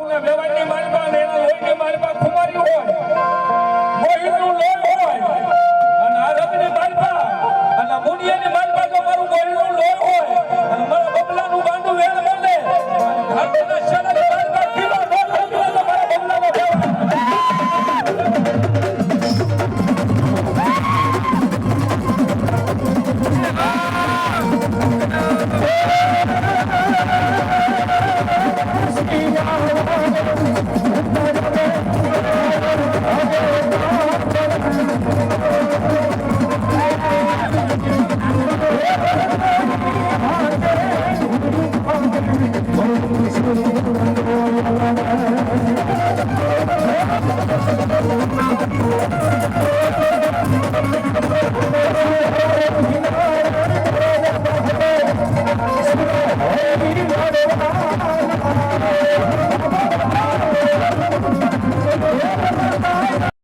વેવાણની માલપા ને એના લોહીની માલપા ખુમારી હોય ગોહિલનું લોહી હોય અને આ રબની માલપા અને મુનિયાની માલપા જો મારું ગોહિલનું લોહી હોય અને મારા બબલાનું બાંધું વેણ મળે ઘાટના શેલાની માલપા ખીલો ન ખરીદે તો મારા બબલાનો